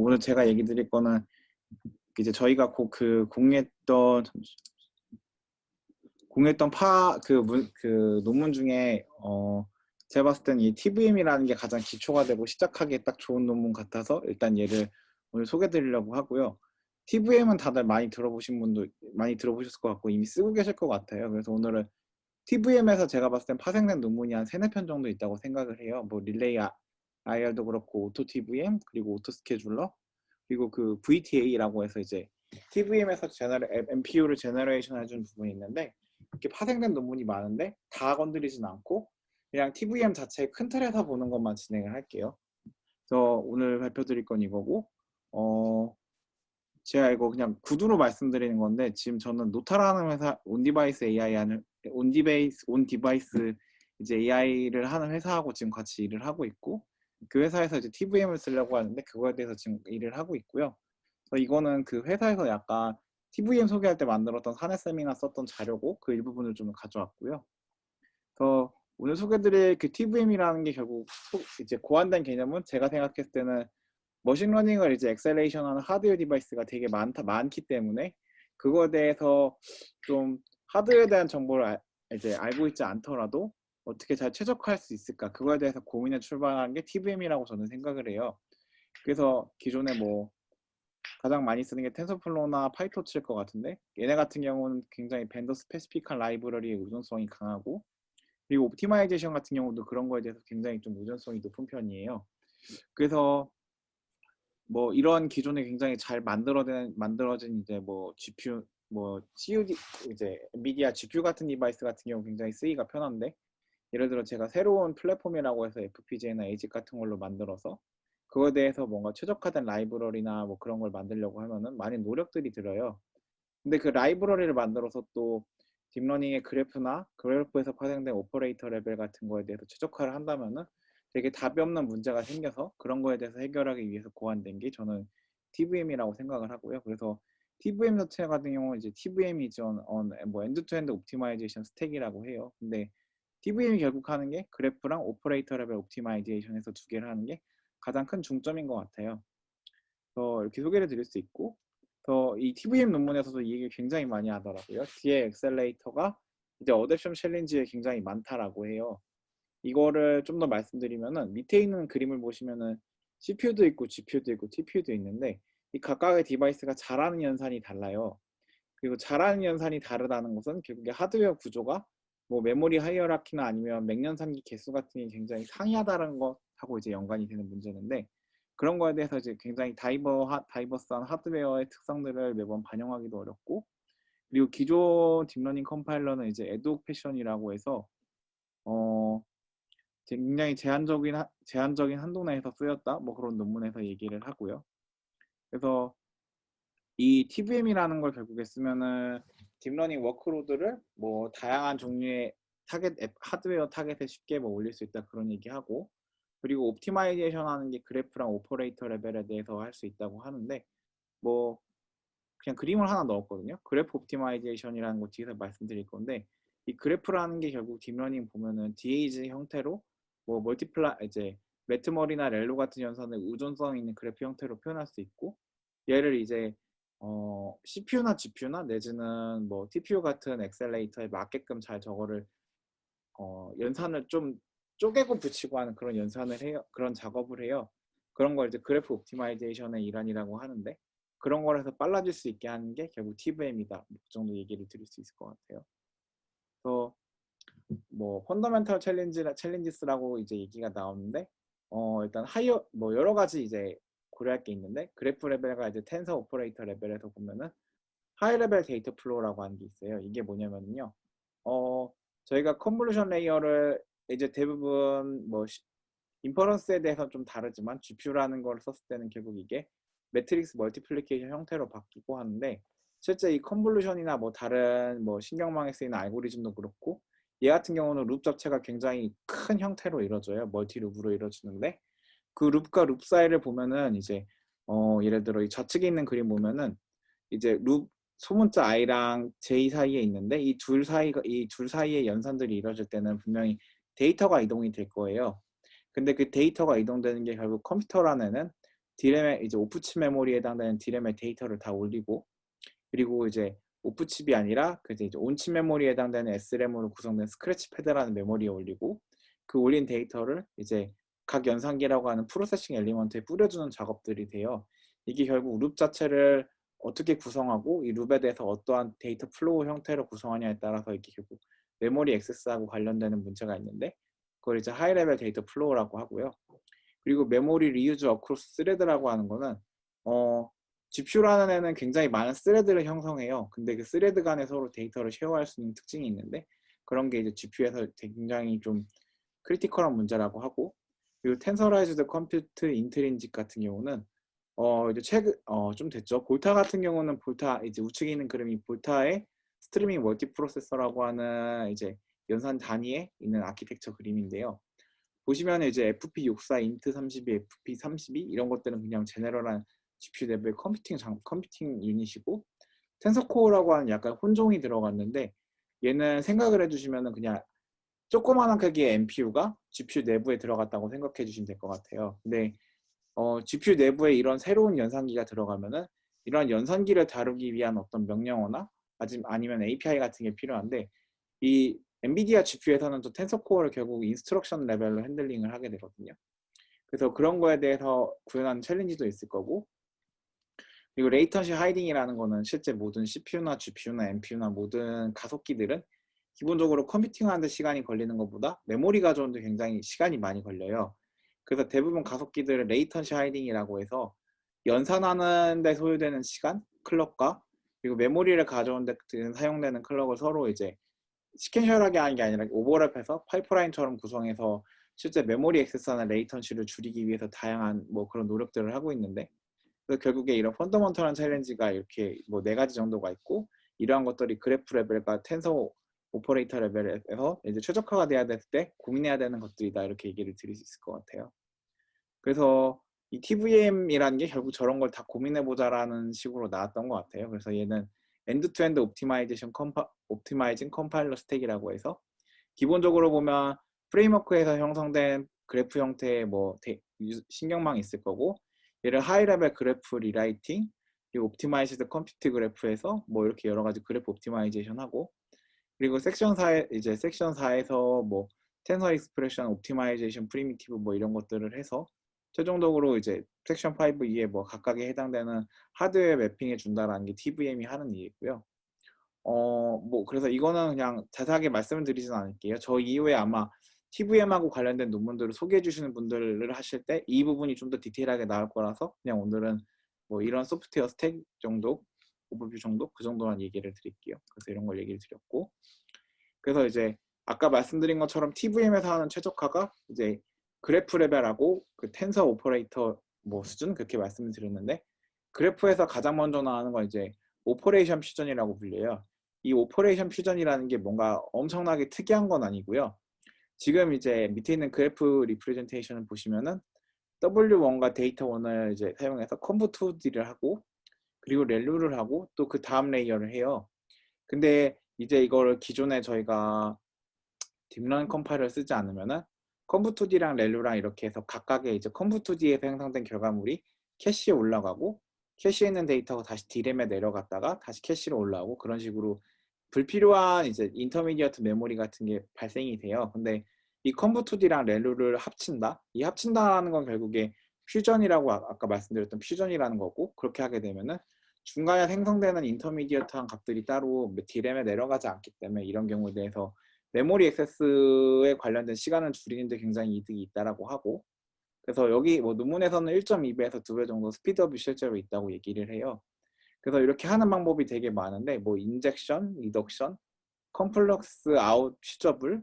오늘 제가 얘기 드릴 거는 이제 저희가 공유했던 그 논문 중에 제가 봤을 때는 이 TVM이라는 게 가장 기초가 되고 시작하기에 딱 좋은 논문 같아서 일단 얘를 오늘 소개해 드리려고 하고요. TVM은 다들 많이 들어보셨을 것 같고 이미 쓰고 계실 것 같아요. 그래서 오늘은 TVM에서 제가 봤을 땐 파생된 논문이 한 3-4편 정도 있다고 생각을 해요. 뭐 릴레이 IR도 그렇고 오토 TVM 그리고 오토 스케줄러 그리고 그 VTA라고 해서 이제 TVM에서 MPU를 제너레이션 해주는 부분이 있는데 이렇게 파생된 논문이 많은데 다 건드리진 않고 그냥 TVM 자체의 큰 틀에서 보는 것만 진행을 할게요. 그래서 오늘 발표 드릴 건 이거고 제가 이거 그냥 구두로 말씀드리는 건데 지금 저는 노타라는 회사 온디바이스 AI 하는 온디바이스 이제 AI를 하는 회사하고 지금 같이 일을 하고 있고 그 회사에서 이제 TVM을 쓰려고 하는데 그거에 대해서 지금 일을 하고 있고요. 그래서 이거는 그 회사에서 약간 TVM 소개할 때 만들었던 사내쌤이나 썼던 자료고 그 일부분을 좀 가져왔고요. 그래서 오늘 소개드릴 그 TVM이라는 게 결국 이제 고안된 개념은 제가 생각했을 때는 머신러닝을 이제 엑셀레이션하는 하드웨어 디바이스가 되게 많기 때문에 그거에 대해서 좀 하드웨어에 대한 정보를 이제 알고 있지 않더라도 어떻게 잘 최적화할 수 있을까 그거에 대해서 고민해 출발한 게 TVM이라고 저는 생각을 해요. 그래서 기존에 뭐 가장 많이 쓰는 게 텐서플로우나 파이토치일 것 같은데 얘네 같은 경우는 굉장히 벤더 스페시픽한 라이브러리의 의존성이 강하고 그리고 옵티마이제이션 같은 경우도 그런 거에 대해서 굉장히 좀 의존성이 높은 편이에요. 그래서 뭐 이런 기존에 굉장히 잘 만들어진 이제 뭐 GPU 뭐 CUD 이제 엔비디아 GPU 같은 디바이스 같은 경우 굉장히 쓰기가 편한데 예를 들어 제가 새로운 플랫폼이라고 해서 FPGA나 ASIC 같은 걸로 만들어서 그거에 대해서 뭔가 최적화된 라이브러리나 뭐 그런 걸 만들려고 하면은 많은 노력들이 들어요. 근데 그 라이브러리를 만들어서 또 딥러닝의 그래프에서 파생된 오퍼레이터 레벨 같은 거에 대해서 최적화를 한다면은 되게 답이 없는 문제가 생겨서 그런 거에 대해서 해결하기 위해서 고안된 게 저는 TVM이라고 생각을 하고요. 그래서 TVM 자체 같은 경우는 이제 TVM이 뭐 엔드-투-엔드 옵티마이제이션 스택이라고 해요. 근데 TVM이 결국 하는 게 그래프랑 오퍼레이터 레벨 옵티마이제이션에서 두 개를 하는 게 가장 큰 중점인 것 같아요. 그래서 이렇게 소개를 드릴 수 있고 이 TVM 논문에서도 이 얘기를 굉장히 많이 하더라고요. 뒤에 엑셀레이터가 이제 어댑션 챌린지에 굉장히 많다라고 해요. 이거를 좀 더 말씀드리면은 밑에 있는 그림을 보시면은 CPU도 있고 GPU도 있고 TPU도 있는데 이 각각의 디바이스가 자라는 연산이 달라요. 그리고 자라는 연산이 다르다는 것은 결국에 하드웨어 구조가 뭐 메모리 하이어라키나 아니면 맥연산기 개수 같은 게 굉장히 상이하다는 것하고 이제 연관이 되는 문제인데 그런 거에 대해서 이제 굉장히 다이버스한 하드웨어의 특성들을 매번 반영하기도 어렵고 그리고 기존 딥러닝 컴파일러는 이제 에드옥 패션이라고 해서 굉장히 제한적인 한도 내에서 쓰였다 뭐 그런 논문에서 얘기를 하고요. 그래서 이 TVM이라는 걸 결국에 쓰면은 딥러닝 워크로드를 뭐 다양한 종류의 하드웨어 타겟에 쉽게 뭐 올릴 수 있다 그런 얘기하고 그리고 옵티마이제이션 하는 게 그래프랑 오퍼레이터 레벨에 대해서 할 수 있다고 하는데 뭐 그냥 그림을 하나 넣었거든요. 그래프 옵티마이제이션이라는 거 뒤에서 말씀드릴 건데 이 그래프라는 게 결국 딥러닝 보면은 DAG 형태로 뭐 이제 매트머리나 렐로 같은 연산을 의존성 있는 그래프 형태로 표현할 수 있고 얘를 이제 CPU나 GPU나 내지는 뭐 TPU 같은 엑셀레이터에 맞게끔 잘 저거를 연산을 좀 쪼개고 붙이고 하는 그런 연산을 해요. 그런 작업을 해요. 그런 걸 이제 그래프 옵티마이제이션의 일환이라고 하는데 그런 거에서 빨라질 수 있게 하는 게 결국 TVM이다. 그 정도 얘기를 드릴 수 있을 것 같아요. 그래서 뭐 펀더멘털 챌린지스라고 이제 얘기가 나오는데 일단 뭐 여러 가지 이제 고려할 게 있는데 그래프 레벨과 이제 텐서 오퍼레이터 레벨에서 보면은 하이 레벨 데이터 플로우라고 하는 게 있어요. 이게 뭐냐면요. 저희가 컨볼루션 레이어를 이제 대부분 뭐 인퍼런스에 대해서 좀 다르지만 GPU라는 걸 썼을 때는 결국 이게 매트릭스 멀티플리케이션 형태로 바뀌고 하는데 실제 이 컨볼루션이나 뭐 다른 뭐 신경망에 쓰이는 알고리즘도 그렇고 얘 같은 경우는 룹 자체가 굉장히 큰 형태로 이루어져요. 멀티 룹으로 이루어지는데 그 룹과 룹 사이를 보면은 이제 예를 들어 이 좌측에 있는 그림 보면은 이제 룹 소문자 i랑 j 사이에 있는데 이 둘 사이의 연산들이 이루어질 때는 분명히 데이터가 이동이 될 거예요. 근데 그 데이터가 이동되는 게 결국 컴퓨터라는 D램에 이제 오프칩 메모리에 해당되는 D램의 데이터를 다 올리고, 그리고 이제 오프칩이 아니라 이제 온칩 메모리에 해당되는 SRAM으로 구성된 스크래치 패드라는 메모리에 올리고, 그 올린 데이터를 이제 각 연산기라고 하는 프로세싱 엘리먼트에 뿌려주는 작업들이 돼요. 이게 결국 룹 자체를 어떻게 구성하고 이 룹에 대해서 어떠한 데이터 플로우 형태로 구성하냐에 따라서 이게 결국 메모리 액세스하고 관련되는 문제가 있는데, 그걸 이제 하이 레벨 데이터 플로우라고 하고요. 그리고 메모리 리유즈 어크로스 스레드라고 하는 거는 GPU라는 애는 굉장히 많은 스레드를 형성해요. 근데 그 스레드 간에 서로 데이터를 쉐어할 수 있는 특징이 있는데, 그런 게 이제 GPU에서 굉장히 좀 크리티컬한 문제라고 하고, 그리고 텐서라이즈드 컴퓨트 인트린직 같은 경우는 이제 최근 좀 됐죠. 볼타 같은 경우는 볼타 이제 우측에 있는 그림이 볼타의 스트리밍 멀티 프로세서라고 하는 이제 연산 단위에 있는 아키텍처 그림인데요. 보시면 이제 FP64, 인트32, FP32 이런 것들은 그냥 제너럴한 GPU 레벨 컴퓨팅 유닛이고, 텐서코어라고 하는 약간 혼종이 들어갔는데, 얘는 생각을 해주시면은 그냥 조그마한 크기의 NPU가 GPU 내부에 들어갔다고 생각해 주시면 될 것 같아요. 근데 GPU 내부에 이런 새로운 연산기가 들어가면은 이런 연산기를 다루기 위한 어떤 명령어나 아니면 API 같은 게 필요한데, 이 엔비디아 GPU에서는 또 텐서코어를 결국 인스트럭션 레벨로 핸들링을 하게 되거든요. 그래서 그런 거에 대해서 구현하는 챌린지도 있을 거고, 그리고 레이턴시 하이딩이라는 거는 실제 모든 CPU나 GPU나 NPU나 모든 가속기들은 기본적으로 컴퓨팅하는 데 시간이 걸리는 것보다 메모리 가져오는데 굉장히 시간이 많이 걸려요. 그래서 대부분 가속기들을 레이턴시 하이딩이라고 해서 연산하는 데 소요되는 시간, 클럭과 그리고 메모리를 가져오는 데 사용되는 클럭을 서로 이제 시퀀셜하게 하는 게 아니라 오버랩해서 파이프라인처럼 구성해서 실제 메모리 액세스하는 레이턴시를 줄이기 위해서 다양한 뭐 그런 노력들을 하고 있는데, 그래서 결국에 이런 펀더먼털한 챌린지가 이렇게 뭐 4가지 정도가 있고, 이러한 것들이 그래프 레벨과 텐서 오퍼레이터 레벨에서 이제 최적화가 돼야 될 때 고민해야 되는 것들이다, 이렇게 얘기를 드릴 수 있을 것 같아요. 그래서 이 TVM이라는 게 결국 저런 걸 다 고민해보자라는 식으로 나왔던 것 같아요. 그래서 얘는 엔드-투-엔드 옵티마이징 컴파일러 스택이라고 해서, 기본적으로 보면 프레임워크에서 형성된 그래프 형태의 뭐 신경망이 있을 거고, 얘를 하이 레벨 그래프 리라이팅, 그리고 옵티마이즈드 컴퓨트 그래프에서 뭐 이렇게 여러 가지 그래프 옵티마이제이션 하고, 그리고 섹션 4에 이제 섹션 4에서 뭐 텐서 익스프레션 옵티마이제이션 프리미티브 뭐 이런 것들을 해서 최종적으로 이제 섹션 5 이에 뭐 각각에 해당되는 하드웨어 매핑해 준다라는 게 TVM이 하는 일이고요. 뭐 그래서 이거는 그냥 자세하게 말씀을 드리진 않을게요. 저 이후에 아마 TVM하고 관련된 논문들을 소개해 주시는 분들을 하실 때 이 부분이 좀 더 디테일하게 나올 거라서 그냥 오늘은 뭐 이런 소프트웨어 스택 정도, 오버뷰 정도, 그 정도만 얘기를 드릴게요. 그래서 이런 걸 얘기를 드렸고, 그래서 이제 아까 말씀드린 것처럼 TVM에서 하는 최적화가 이제 그래프 레벨하고 그 텐서 오퍼레이터 뭐 수준, 그렇게 말씀을 드렸는데, 그래프에서 가장 먼저 나오는 건 이제 오퍼레이션 퓨전이라고 불려요. 이 오퍼레이션 퓨전이라는 게 뭔가 엄청나게 특이한 건 아니고요. 지금 이제 밑에 있는 그래프 리프레젠테이션을 보시면은 W1과 데이터 1을 이제 사용해서 컴부2D를 하고, 그리고 렐루를 하고, 또 그 다음 레이어를 해요. 근데 이제 이거를 기존에 저희가 딥러닝 컴파일러를 쓰지 않으면은 컴부2D랑 렐루랑 이렇게 해서 각각의 이제 컴부2D에서 생성된 결과물이 캐시에 올라가고, 캐시에 있는 데이터가 다시 D램에 내려갔다가 다시 캐시로 올라오고, 그런 식으로 불필요한 이제 인터미디어트 메모리 같은 게 발생이 돼요. 근데 이 컴부2D랑 렐루를 합친다? 이 합친다는 건 결국에 퓨전이라고 아까 말씀드렸던 퓨전이라는 거고, 그렇게 하게 되면은 중간에 생성되는 인터미디어트한 값들이 따로 D램에 내려가지 않기 때문에 이런 경우에 대해서 메모리 액세스에 관련된 시간을 줄이는 데 굉장히 이득이 있다라고 하고, 그래서 여기 뭐 논문에서는 1.2배에서 2배 정도 스피드업이 실제로 있다고 얘기를 해요. 그래서 이렇게 하는 방법이 되게 많은데, 뭐 인젝션, 리덕션, 컴플렉스 아웃 퓨저블,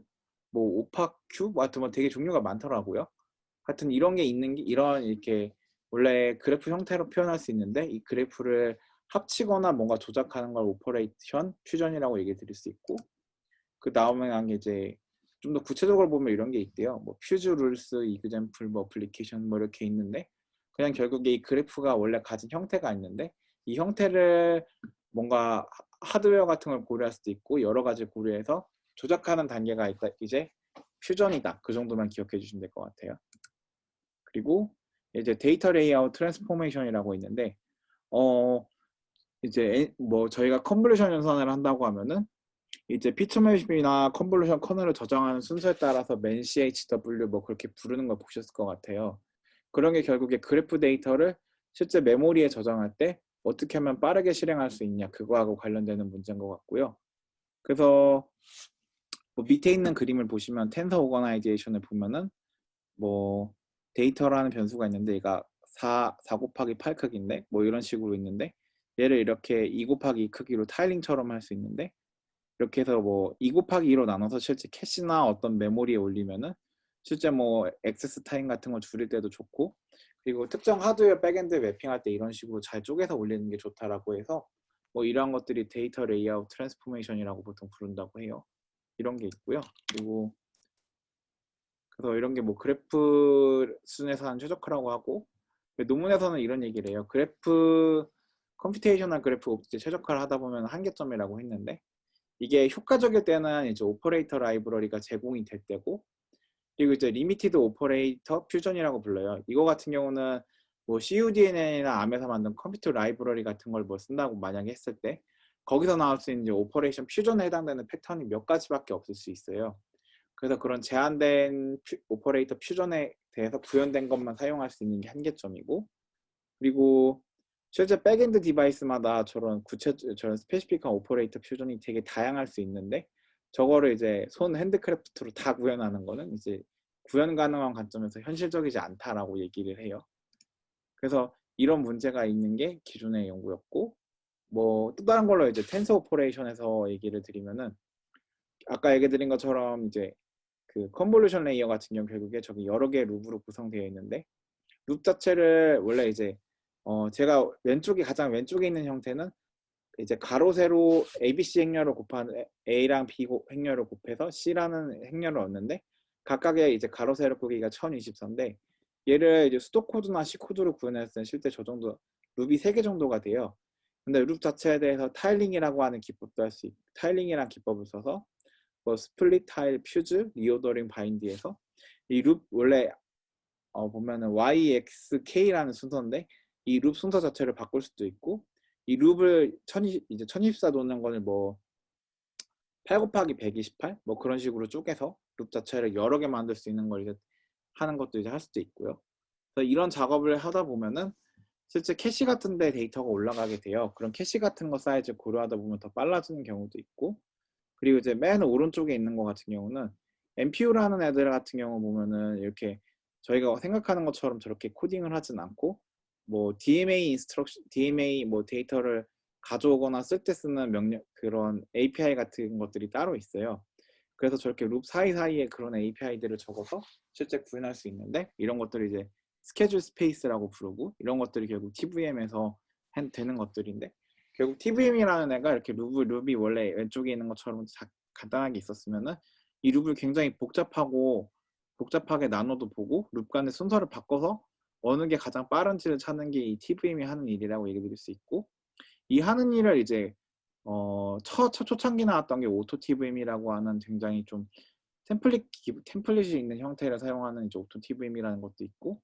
뭐 오파큐, 뭐 하여튼 뭐 되게 종류가 많더라고요. 하여튼 이런 게 있는 게, 이런 이렇게 원래 그래프 형태로 표현할 수 있는데, 이 그래프를 합치거나 뭔가 조작하는 걸 오퍼레이션 퓨전이라고 얘기 드릴 수 있고, 그 다음에 한 게 이제 좀 더 구체적으로 보면 이런 게 있대요. 뭐 퓨즈 룰스, 이그젬플, 뭐 어플리케이션 뭐 이렇게 있는데, 그냥 결국에 이 그래프가 원래 가진 형태가 있는데, 이 형태를 뭔가 하드웨어 같은 걸 고려할 수도 있고 여러 가지 고려해서 조작하는 단계가 있다. 이제 퓨전이다. 그 정도만 기억해 주시면 될 것 같아요. 그리고 이제 데이터 레이아웃 트랜스포메이션이라고 있는데 이제 뭐 저희가 컨볼루션 연산을 한다고 하면은 이제 피처맵이나 컨볼루션 커널을 저장하는 순서에 따라서 맨CHW 뭐 그렇게 부르는 걸 보셨을 것 같아요. 그런 게 결국에 그래프 데이터를 실제 메모리에 저장할 때 어떻게 하면 빠르게 실행할 수 있냐 그거하고 관련되는 문제인 것 같고요. 그래서 뭐 밑에 있는 그림을 보시면 텐서 오거나이제이션을 보면은 뭐 데이터라는 변수가 있는데 얘가 4 곱하기 8 크기인데 뭐 이런 식으로 있는데 얘를 이렇게 2 곱하기 2 크기로 타일링처럼 할 수 있는데 이렇게 해서 뭐 2 곱하기 2로 나눠서 실제 캐시나 어떤 메모리에 올리면은 실제 뭐 액세스 타임 같은 거 줄일 때도 좋고 그리고 특정 하드웨어 백엔드 매핑할 때 이런 식으로 잘 쪼개서 올리는 게 좋다라고 해서 뭐 이러한 것들이 데이터 레이아웃 트랜스포메이션이라고 보통 부른다고 해요. 이런 게 있고요. 그리고 그래서 이런 게 뭐 그래프 수준에서 하는 최적화라고 하고 논문에서는 이런 얘기를 해요. 그래프 컴퓨테이셔널 그래프 오브젝트 최적화를 하다 보면 한계점이라고 했는데 이게 효과적일 때는 이제 오퍼레이터 라이브러리가 제공이 될 때고 그리고 이제 리미티드 오퍼레이터 퓨전이라고 불러요. 이거 같은 경우는 뭐 CUDN이나 암에서 만든 컴퓨터 라이브러리 같은 걸 뭐 쓴다고 만약에 했을 때 거기서 나올 수 있는 이제 오퍼레이션 퓨전에 해당되는 패턴이 몇 가지밖에 없을 수 있어요. 그래서 그런 제한된 오퍼레이터 퓨전에 대해서 구현된 것만 사용할 수 있는 게 한계점이고 그리고 실제 백엔드 디바이스마다 저런 스페시픽한 오퍼레이터 퓨전이 되게 다양할 수 있는데 저거를 이제 손 핸드크래프트로 다 구현하는 거는 이제 구현 가능한 관점에서 현실적이지 않다라고 얘기를 해요. 그래서 이런 문제가 있는 게 기존의 연구였고 뭐 또 다른 걸로 이제 텐서 오퍼레이션에서 얘기를 드리면은 아까 얘기 드린 것처럼 이제 그 컨볼루션 레이어 같은 경우 결국에 저기 여러 개의 룹으로 구성되어 있는데 룹 자체를 원래 이제 제가 가장 왼쪽에 있는 형태는 이제 가로 세로 ABC 행렬을 곱하는 A랑 B 행렬을 곱해서 C라는 행렬을 얻는데 각각의 이제 가로 세로 크기가 1024인데 얘를 이제 수도 코드나 C 코드로 구현했을 때 실제 저 정도 룹이 3개 정도가 돼요. 근데 룹 자체에 대해서 타일링이라고 하는 기법도 할 수 있고 타일링이라는 기법을 써서 뭐 스플릿 타일, 퓨즈, 리오더링 바인드에서 이 룹 원래 보면은 YXK라는 순서인데 이 룹 순서 자체를 바꿀 수도 있고 이 룹을 1024 놓는 거는 뭐 8 곱하기 128 뭐 그런 식으로 쪼개서 룹 자체를 여러 개 만들 수 있는 걸 이제 하는 것도 이제 할 수도 있고요. 그래서 이런 작업을 하다 보면은 실제 캐시 같은 데 데이터가 올라가게 돼요. 그런 캐시 같은 거 사이즈 고려하다 보면 더 빨라지는 경우도 있고 그리고 이제 맨 오른쪽에 있는 거 같은 경우는 MPU라는 애들 같은 경우 보면은 이렇게 저희가 생각하는 것처럼 저렇게 코딩을 하진 않고 뭐 DMA 뭐 데이터를 가져오거나 쓸 때 쓰는 명령 그런 API 같은 것들이 따로 있어요. 그래서 저렇게 룹 사이사이에 그런 API들을 적어서 실제 구현할 수 있는데 이런 것들을 이제 스케줄 스페이스라고 부르고 이런 것들이 결국 TVM에서 되는 것들인데 결국 TVM이라는 애가 이렇게 룹이 원래 왼쪽에 있는 것처럼 간단하게 있었으면은 이 룹을 굉장히 복잡하게 나눠도 보고 룹 간의 순서를 바꿔서 어느 게 가장 빠른지를 찾는 게 이 TVM이 하는 일이라고 얘기 드릴 수 있고 이 하는 일을 이제 초창기 나왔던 게 오토 TVM이라고 하는 굉장히 좀 템플릿이 있는 형태를 사용하는 이제 오토 TVM이라는 것도 있고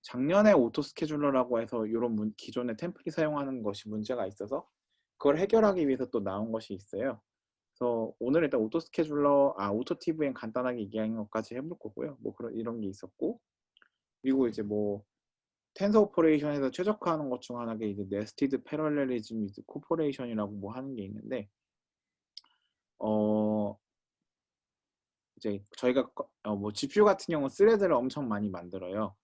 작년에 오토 스케줄러라고 해서 이런 기존의 템플릿 사용하는 것이 문제가 있어서 그걸 해결하기 위해서 또 나온 것이 있어요. 그래서 오늘 일단 오토 TVM 간단하게 얘기하는 것까지 해볼 거고요. 뭐 이런 게 있었고 그리고 이제 뭐 텐서 오퍼레이션에서 최적화하는 것 중 하나가 이제 네스티드 패럴렐리즘 위드 코퍼레이션이라고 뭐 하는 게 있는데 이제 저희가 뭐 GPU 같은 경우 스레드를 엄청 많이 만들어요.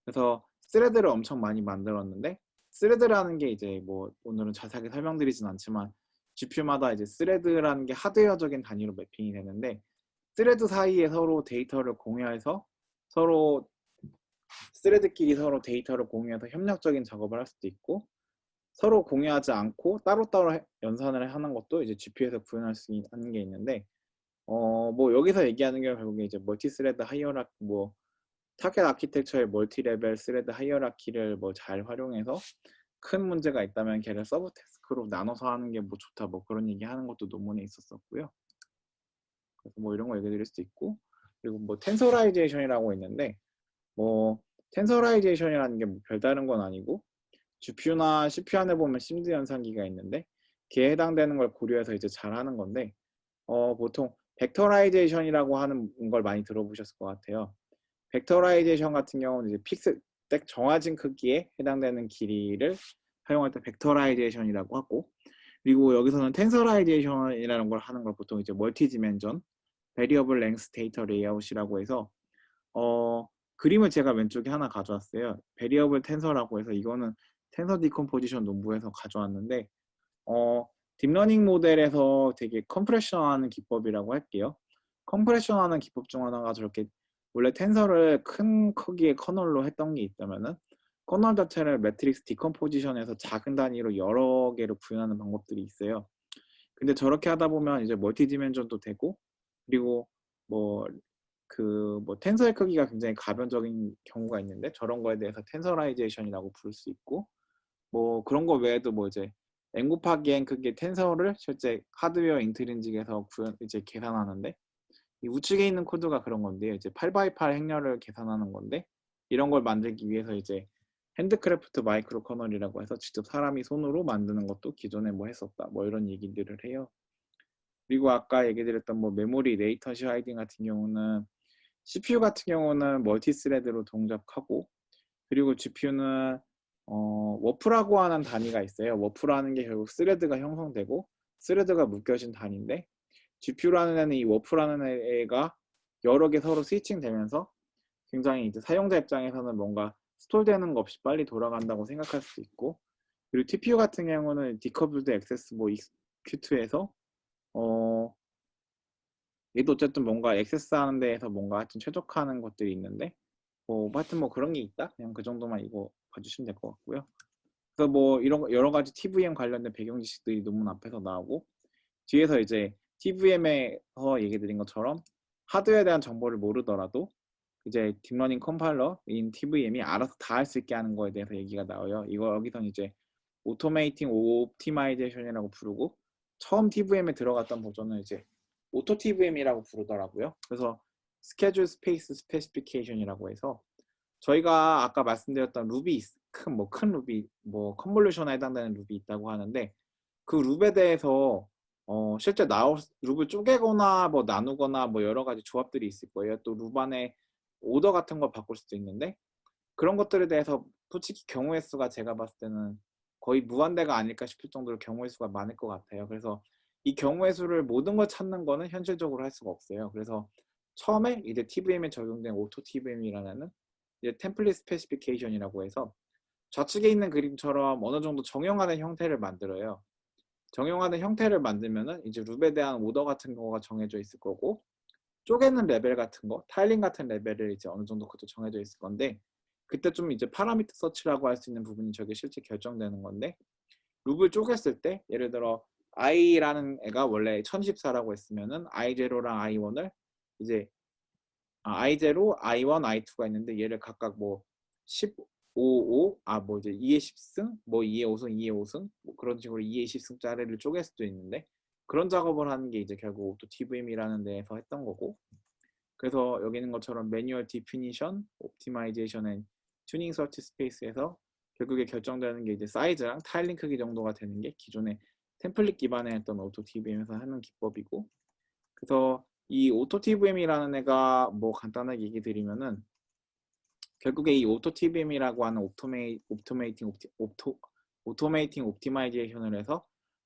그래서 스레드를 엄청 많이 만들었는데 스레드라는 게 이제 뭐 오늘은 자세하게 설명드리진 않지만 GPU마다 이제 스레드라는 게 하드웨어적인 단위로 매핑이 되는데 스레드 사이에 서로 데이터를 공유해서 서로 스레드끼리 서로 데이터를 공유해서 협력적인 작업을 할 수도 있고 서로 공유하지 않고 따로따로 연산을 하는 것도 이제 GPU에서 구현할 수 있는 게 있는데 뭐 여기서 얘기하는 게 결국에 이제 멀티 스레드 하이어라키 뭐 타겟 아키텍처의 멀티 레벨 스레드 하이어라키를 뭐 잘 활용해서 큰 문제가 있다면 걔를 서브 태스크로 나눠서 하는 게 뭐 좋다 뭐 그런 얘기 하는 것도 논문에 있었었고요. 그래서 뭐 이런 거 얘기 드릴 수도 있고 그리고 뭐 텐서라이제이션이라고 있는데 뭐 텐서라이제이션이라는 게 뭐 별다른 건 아니고 GPU나 CPU 안에 보면 심드 연산기가 있는데 걔에 해당되는 걸 고려해서 이제 잘 하는 건데 보통 벡터라이제이션이라고 하는 걸 많이 들어보셨을 것 같아요. 벡터라이제이션 같은 경우는 이제 픽셀 딱 정해진 크기에 해당되는 길이를 사용할 때 벡터라이제이션이라고 하고, 그리고 여기서는 텐서라이제이션이라는 걸 하는 걸 보통 이제 멀티 디멘전 베리어블 랭스 데이터 레이아웃이라고 해서 그림을 제가 왼쪽에 하나 가져왔어요. 베리어블 텐서라고 해서 이거는 텐서 디컴포지션 논문에서 가져왔는데 딥러닝 모델에서 되게 컴프레션하는 기법이라고 할게요. 컴프레션하는 기법 중 하나가 저렇게 원래 텐서를 큰 크기의 커널로 했던 게 있다면은 커널 자체를 매트릭스 디컴포지션에서 작은 단위로 여러 개로 구현하는 방법들이 있어요. 근데 저렇게 하다 보면 이제 멀티 디멘전도 되고, 그리고 뭐 텐서의 크기가 굉장히 가변적인 경우가 있는데 저런 거에 대해서 텐서라이제이션이라고 부를 수 있고, 뭐 그런 거 외에도 뭐 이제 n 곱하기 n 크기의 텐서를 실제 하드웨어 인트린직에서 이제 계산하는데, 이 우측에 있는 코드가 그런 건데요. 이제 8x8 행렬을 계산하는 건데, 이런 걸 만들기 위해서 이제 핸드크래프트 마이크로 커널이라고 해서 직접 사람이 손으로 만드는 것도 기존에 뭐 했었다, 뭐 이런 얘기들을 해요. 그리고 아까 얘기 드렸던 뭐 메모리 레이턴시 하이딩 같은 경우는 CPU 같은 경우는 멀티 스레드로 동작하고, 그리고 GPU는 워프라고 하는 단위가 있어요. 워프라는 게 결국 스레드가 형성되고 스레드가 묶여진 단위인데, GPU라는 애는 이 워프라는 애가 여러 개 서로 스위칭 되면서 굉장히 이제 사용자 입장에서는 뭔가 스톨되는 거 없이 빨리 돌아간다고 생각할 수 있고, 그리고 TPU 같은 경우는 디커블드 액세스 뭐 익스큐트에서 얘도 어쨌든 뭔가 액세스하는 데에서 뭔가 하여튼 최적화하는 것들이 있는데, 뭐 하여튼 뭐 그런 게 있다. 그냥 그 정도만 이거 봐주시면 될 것 같고요. 그래서 뭐 이런 여러 가지 TVM 관련된 배경 지식들이 논문 앞에서 나오고, 뒤에서 이제 TVM에서 얘기 드린 것처럼 하드웨어에 대한 정보를 모르더라도 이제 딥러닝 컴파일러인 TVM이 알아서 다 할 수 있게 하는 거에 대해서 얘기가 나와요. 이거 여기서는 이제 오토메이팅 옵티마이제이션이라고 부르고, 처음 TVM에 들어갔던 버전은 이제 오토 TVM이라고 부르더라고요. 그래서 스케줄 스페이스 스페시피케이션이라고 해서 저희가 아까 말씀드렸던 루비 큰 루비 뭐 컨볼루션에 해당되는 루비 있다고 하는데, 그 룹에 대해서 실제 룹을 쪼개거나 뭐 나누거나 뭐 여러 가지 조합들이 있을 거예요. 또 룹 안에 오더 같은 걸 바꿀 수도 있는데, 그런 것들에 대해서 솔직히 경우의 수가 제가 봤을 때는 거의 무한대가 아닐까 싶을 정도로 경우의 수가 많을 것 같아요. 그래서 이 경우의 수를 모든 걸 찾는 거는 현실적으로 할 수가 없어요. 그래서 처음에 이제 TVM에 적용된 오토 TVM이라는 이제 템플릿 스페시피케이션이라고 해서 좌측에 있는 그림처럼 어느 정도 정형화된 형태를 만들어요. 정형화된 형태를 만들면은 이제 룹에 대한 오더 같은 거가 정해져 있을 거고, 쪼개는 레벨 같은 거, 타일링 같은 레벨을 이제 어느 정도 그것도 정해져 있을 건데, 그때 좀 이제 파라미터 서치라고 할 수 있는 부분이 저게 실제 결정되는 건데, 룹을 쪼갰을 때 예를 들어 i라는 애가 원래 1014라고 했으면은 i0랑 i1을 이제 i0, i1, i2가 있는데 얘를 각각 뭐 15, 뭐 이제 2의 10승, 뭐 2의 5승, 2의 5승, 뭐 그런 식으로 2의 10승짜리를 쪼갤 수도 있는데, 그런 작업을 하는 게 이제 결국 오토 TVM이라는 데에서 했던 거고, 그래서 여기 있는 것처럼 매뉴얼 디피니션, 옵티마이제이션 앤 튜닝 서치 스페이스에서 결국에 결정되는 게 이제 사이즈랑 타일링 크기 정도가 되는 게 기존의 템플릿 기반에 했던 오토 TVM에서 하는 기법이고, 그래서 이 오토 TVM이라는 애가 뭐 간단하게 얘기 드리면은 결국에 이 오토 TVM이라고 하는 오토메이팅 옵티마이제이션을 해서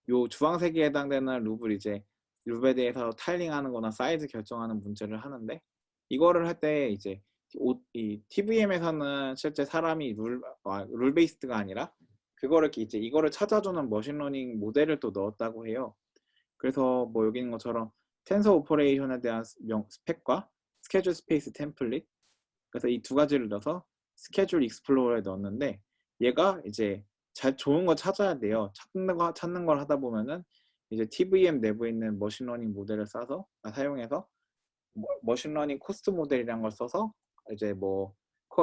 요 주황색에 해당되는 룹을 이제 룹에 대해서 타일링하는 거나 사이즈 결정하는 문제를 하는데, 이거를 할 때 이제 이 TVM에서는 실제 사람이 룰 베이스드가 아니라 그거를 이제 이거를 찾아주는 머신러닝 모델을 또 넣었다고 해요. 그래서 뭐 여기 있는 것처럼 텐서 오퍼레이션에 대한 스펙과 스케줄 스페이스 템플릿, 그래서 이 두 가지를 넣어서 스케줄 익스플로러에 넣었는데, 얘가 이제 좋은 거 찾아야 돼요. 찾는 걸 하다 보면은 이제 TVM 내부에 있는 머신러닝 모델을 사용해서 머신러닝 코스트 모델이라는 걸 써서 이제 뭐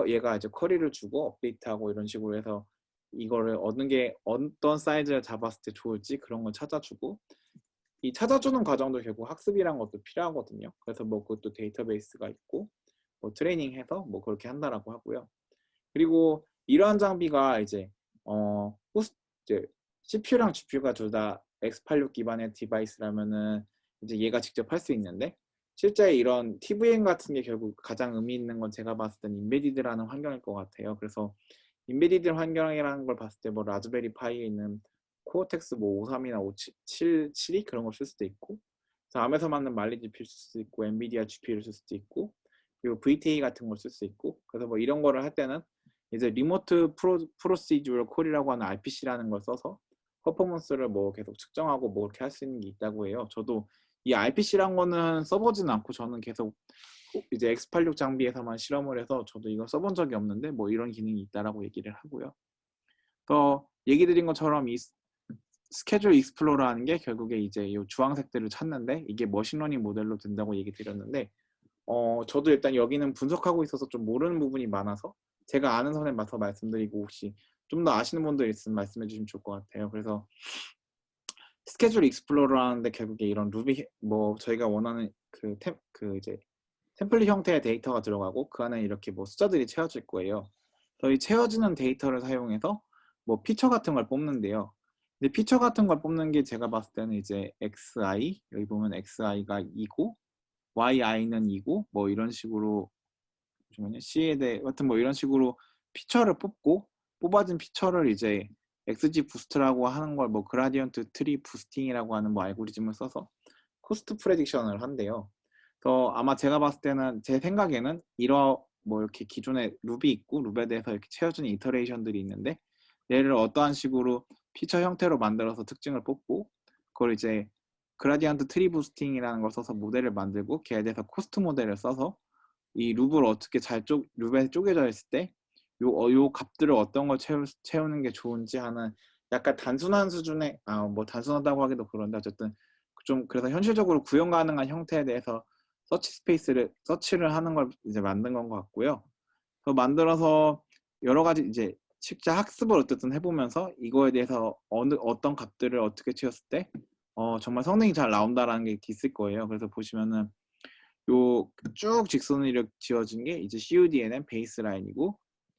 얘가 이제 쿼리를 주고 업데이트하고 이런 식으로 해서 이거를 얻는 게 어떤 사이즈를 잡았을 때 좋을지 그런 걸 찾아주고, 이 찾아주는 과정도 결국 학습이란 것도 필요하거든요. 그래서 뭐 그것도 데이터베이스가 있고 뭐 트레이닝해서 뭐 그렇게 한다라고 하고요. 그리고 이러한 장비가 이제 이제 CPU랑 GPU가 둘 다 x86 기반의 디바이스라면은 이제 얘가 직접 할 수 있는데, 실제 이런 TVM 같은 게 결국 가장 의미 있는 건 제가 봤을 땐 인베디드라는 환경일 것 같아요. 그래서 인베디드 환경이라는 걸 봤을 때 뭐 라즈베리 파이에 있는 코어텍스 뭐 53이나 572 그런 걸 쓸 수도 있고, 암에서 만든 말리 GPU 쓸 수도 있고, 엔비디아 GPU를 쓸 수도 있고, 그리고 VTA 같은 걸 쓸 수 있고, 그래서 뭐 이런 거를 할 때는 이제 리모트 프로시듀럴 콜이라고 하는 RPC라는 걸 써서 퍼포먼스를 뭐 계속 측정하고 뭐 그렇게 할 수 있는 게 있다고 해요. 저도 이 RPC란 거는 써보진 않고, 저는 계속 이제 X86 장비에서만 실험을 해서 저도 이거 써본 적이 없는데 뭐 이런 기능이 있다라고 얘기를 하고요. 더 얘기 드린 것처럼 이 스케줄 익스플로러라는 게 결국에 이제 이 주황색들을 찾는데, 이게 머신러닝 모델로 된다고 얘기 드렸는데, 저도 일단 여기는 분석하고 있어서 좀 모르는 부분이 많아서 제가 아는 선에 맞춰 말씀드리고, 혹시 좀 더 아시는 분들 있으면 말씀해 주시면 좋을 것 같아요. 그래서 스케줄 익스플로러라는데 결국에 이런 루비 뭐 저희가 원하는 이제 템플릿 형태의 데이터가 들어가고, 그 안에 이렇게 뭐 숫자들이 채워질 거예요. 저희 채워지는 데이터를 사용해서 뭐 피처 같은 걸 뽑는데요. 근데 피처 같은 걸 뽑는 게 제가 봤을 때는 이제 xi, 여기 보면 xi가 2고 yi는 2고 뭐 이런 식으로, 잠시만요, c에 대해 하여튼 뭐 이런 식으로 피처를 뽑고, 뽑아진 피처를 이제 XG 부스트라고 하는 걸 뭐 그라디언트 트리 부스팅이라고 하는 뭐 알고리즘을 써서 코스트 프레딕션을 한대요. 그래서 아마 제가 봤을 때는, 제 생각에는 뭐 이렇게 기존에 룹이 있고 룹에 대해서 이렇게 채워주는 이터레이션들이 있는데, 얘를 어떠한 식으로 피처 형태로 만들어서 특징을 뽑고, 그걸 이제 그라디언트 트리 부스팅이라는 걸 써서 모델을 만들고, 걔에 대해서 코스트 모델을 써서 이 룹을 어떻게 룹에 쪼개져 있을 때 요 값들을 어떤 걸 채우는 게 좋은지 하는, 약간 단순한 수준의, 뭐 단순하다고 하기도 그런데 어쨌든 좀 그래서 현실적으로 구현 가능한 형태에 대해서 서치를 하는 걸 이제 만든 건 것 같고요. 그래서 만들어서 여러 가지 이제 실제 학습을 어쨌든 해보면서 이거에 대해서 어떤 값들을 어떻게 채웠을 때 정말 성능이 잘 나온다라는 게 있을 거예요. 그래서 보시면은 요 쭉 직선으로 이렇게 지어진 게 이제 CUDNN 베이스라인이고,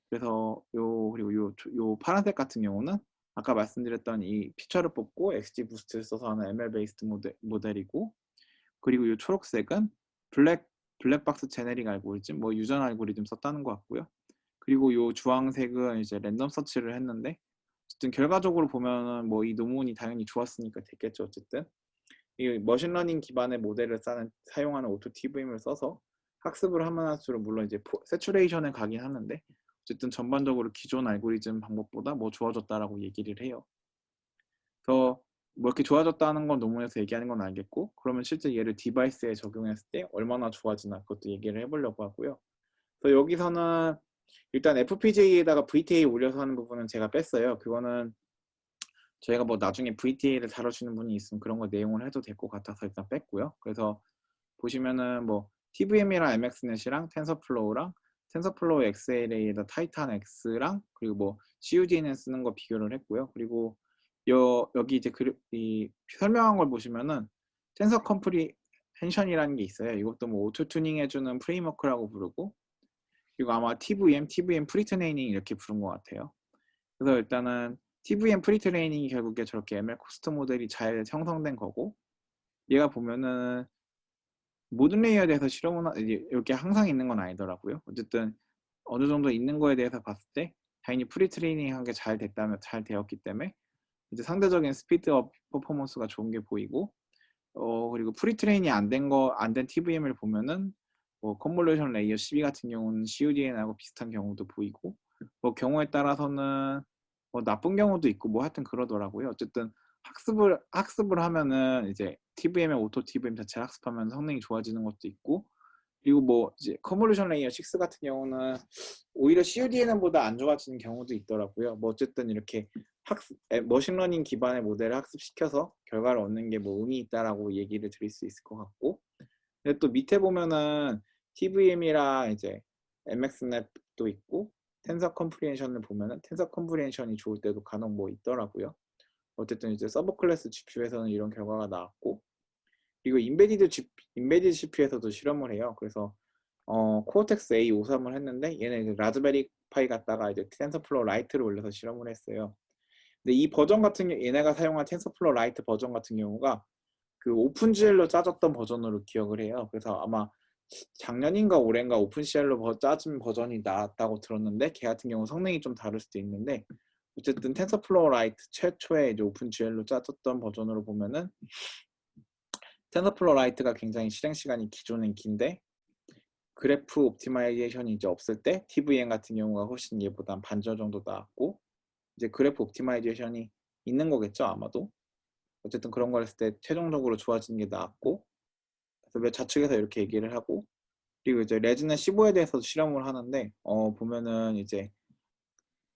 그래서 그리고 요 파란색 같은 경우는 아까 말씀드렸던 이 피처를 뽑고 XG 부스트를 써서 하는 ML 베이스드 모델이고, 그리고 이 초록색은 블랙박스 제네릭 알고리즘, 뭐 유전 알고리즘 썼다는 것 같고요. 그리고 이 주황색은 이제 랜덤 서치를 했는데, 어쨌든 결과적으로 보면은 뭐 이 논문이 당연히 좋았으니까 됐겠죠. 어쨌든 이 머신러닝 기반의 모델을 사용하는 오토 TVM을 써서 학습을 하면 할수록 물론 이제 세츄레이션에 가긴 하는데, 어쨌든 전반적으로 기존 알고리즘 방법보다 뭐 좋아졌다라고 얘기를 해요. 그래서 뭐 이렇게 좋아졌다는 건 논문에서 얘기하는 건 알겠고, 그러면 실제 얘를 디바이스에 적용했을 때 얼마나 좋아지나 그것도 얘기를 해보려고 하고요. 그래서 여기서는 일단 FPGA에다가 VTA 올려서 하는 부분은 제가 뺐어요. 그거는 저희가 뭐 나중에 VTA를 다뤄주는 분이 있으면 그런 거 내용을 해도 될 것 같아서 일단 뺐고요. 그래서 보시면은 뭐 TVM이랑 MXNet이랑 텐서플로우랑 텐서플로우 XLA에다 타이탄 X랑 그리고 뭐 CUDNN 쓰는 거 비교를 했고요. 그리고 여기 이제 이 설명한 걸 보시면은 텐서 컴프리헨션이라는 게 있어요. 이것도 뭐 오토 튜닝 해주는 프레임워크라고 부르고, 그리고 아마 TVM 프리트레이닝 이렇게 부른 것 같아요. 그래서 일단은 TVM 프리트레이닝이 결국에 저렇게 ML 코스트 모델이 잘 형성된 거고, 얘가 보면은 모든 레이어에 대해서 실험을 이렇게 항상 있는 건 아니더라고요. 어쨌든 어느 정도 있는 거에 대해서 봤을 때 당연히 프리트레이닝 한 게 잘 되었기 때문에 이제 상대적인 스피드업 퍼포먼스가 좋은 게 보이고, 그리고 프리트레이닝이 안 된 TVM을 보면은 뭐 컨볼루션 레이어 12 같은 경우는 CUDN하고 비슷한 경우도 보이고, 뭐 경우에 따라서는 뭐 나쁜 경우도 있고 뭐 하여튼 그러더라고요. 어쨌든 학습을 하면은 이제 TVM의 오토 TVM 자체를 학습하면 성능이 좋아지는 것도 있고, 그리고 뭐 이제 컨볼루션 레이어 6 같은 경우는 오히려 CUDN보다 안 좋아지는 경우도 있더라고요. 뭐 어쨌든 이렇게 머신러닝 기반의 모델을 학습시켜서 결과를 얻는 게 뭐 의미 있다라고 얘기를 드릴 수 있을 것 같고, 근데 또 밑에 보면은 TVM이랑 이제 MXNet도 있고 텐서 컴프리hension을 보면은 텐서 컴프리hension이 좋을 때도 간혹 뭐 있더라고요. 어쨌든 이제 서버 클래스 GPU에서는 이런 결과가 나왔고, 그리고 인베디드 GPU에서도 실험을 해요. 그래서 코어텍스 A53을 했는데 얘는 라즈베리 누파이 갖다가 이제 텐서플로우 라이트를 올려서 실험을 했어요. 근데 이 버전 같은 경우 얘네가 사용한 텐서플로우 라이트 버전 같은 경우가 그 오픈GL로 짜졌던 버전으로 기억을 해요. 그래서 아마 작년인가 올해인가 오픈CL로 짜진 버전이 나왔다고 들었는데 걔 같은 경우 성능이 좀 다를 수도 있는데 어쨌든 텐서플로우 라이트 최초에 이제 오픈GL로 짜졌던 버전으로 보면은 텐서플로우 라이트가 굉장히 실행 시간이 기존엔 긴데 그래프 옵티마이제이션이 이제 없을 때 tvm 같은 경우가 훨씬 얘보다 한 반절 정도 나왔고 이제 그래프 옵티마이제이션이 있는 거겠죠 아마도. 어쨌든 그런 걸 했을 때 최종적으로 좋아지는 게 나왔고 그래서 몇 좌측에서 이렇게 얘기를 하고 그리고 이제 레즈는 15에 대해서도 실험을 하는데 보면은 이제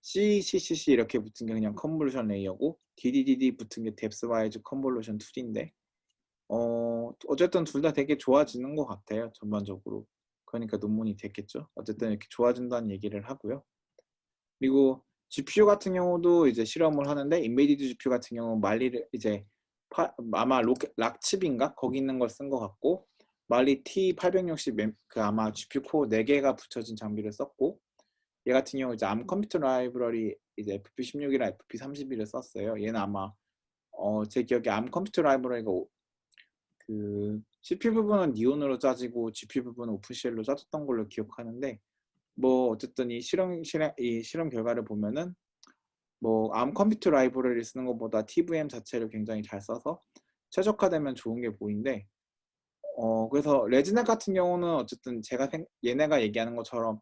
CCCC 이렇게 붙은 게 그냥 컨볼루션 레이어고 DDDD 붙은 게 뎁스 와이즈 컨볼루션 툴인데 어쨌든 둘 다 되게 좋아지는 것 같아요 전반적으로. 그러니까 논문이 됐겠죠. 어쨌든 이렇게 좋아진다는 얘기를 하고요. 그리고 GPU 같은 경우도 이제 실험을 하는데 인베디드 GPU 같은 경우 말리를 이제 아마 락칩인가 거기 있는 걸 쓴 것 같고 말리 T860 그 아마 GPU 코어 4개가 붙여진 장비를 썼고 얘 같은 경우 이제 암 컴퓨터 라이브러리 이제 FP16이랑 FP31을 썼어요. 얘는 아마 제 기억에 암 컴퓨터 라이브러리가 그 CPU 부분은 니온으로 짜지고 GPU 부분은 오픈CL로 짜졌던 걸로 기억하는데 뭐 어쨌든 이 실험 결과를 보면은 뭐 암 컴퓨터 라이브러리를 쓰는 것보다 tvm 자체를 굉장히 잘 써서 최적화되면 좋은 게 보이는데 그래서 레지넷 같은 경우는 어쨌든 제가 얘네가 얘기하는 것처럼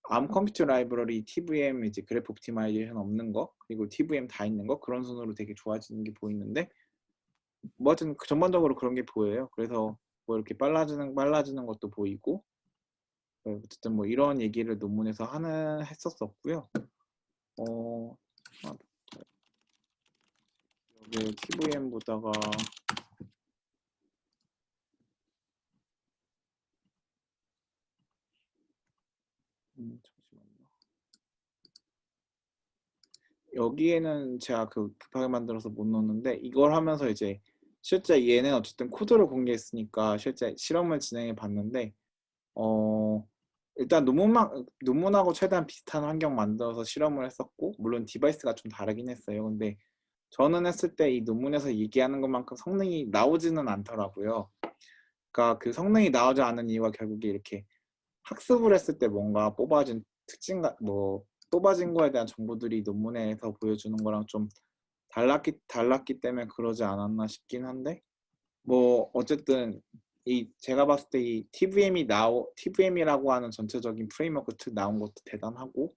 암 컴퓨터 라이브러리 tvm 이제 그래프 옵티마이제이션 없는 거 그리고 tvm 다 있는 거 그런 순으로 되게 좋아지는 게 보이는데 뭐 하여튼 전반적으로 그런 게 보여요. 그래서 뭐 이렇게 빨라지는 것도 보이고 어쨌든 뭐 이런 얘기를 논문에서 했었었고요. 여기 tvm 보다가 잠시만요. 여기에는 제가 급하게 만들어서 못 넣었는데 이걸 하면서 이제 실제 얘는 어쨌든 코드를 공개했으니까 실제 실험을 진행해 봤는데 일단 논문하고 최대한 비슷한 환경 만들어서 실험을 했었고 물론 디바이스가 좀 다르긴 했어요. 근데 저는 했을 때 이 논문에서 얘기하는 것만큼 성능이 나오지는 않더라고요. 그러니까 그 성능이 나오지 않은 이유가 결국에 이렇게 학습을 했을 때 뭔가 뽑아진 뽑아진 거에 대한 정보들이 논문에서 보여주는 거랑 좀 달랐기 때문에 그러지 않았나 싶긴 한데 뭐 어쨌든 제가 봤을 때 이 TVM이라고 하는 전체적인 프레임워크 틀 나온 것도 대단하고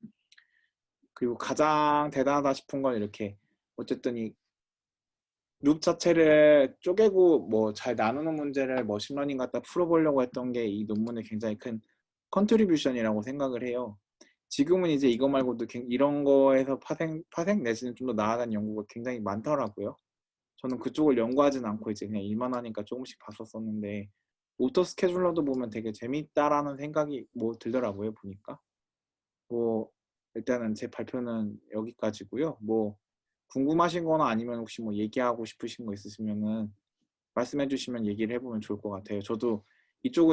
그리고 가장 대단하다 싶은 건 이렇게 어쨌든 이 룹 자체를 쪼개고 뭐 잘 나누는 문제를 머신러닝 갖다 풀어보려고 했던 게 이 논문의 굉장히 큰 컨트리뷰션이라고 생각을 해요. 지금은 이제 이거 말고도 이런 거에서 파생 내지는 좀 더 나아간 연구가 굉장히 많더라고요. 저는 그쪽을 연구하진 않고 이제 그냥 일만 하니까 조금씩 봤었었는데 오토 스케줄러도 보면 되게 재밌다라는 생각이 뭐 들더라고요 보니까. 뭐 일단은 제 발표는 여기까지고요. 뭐 궁금하신 거나 아니면 혹시 뭐 얘기하고 싶으신 거 있으시면은 말씀해 주시면 얘기를 해보면 좋을 것 같아요. 저도 이쪽은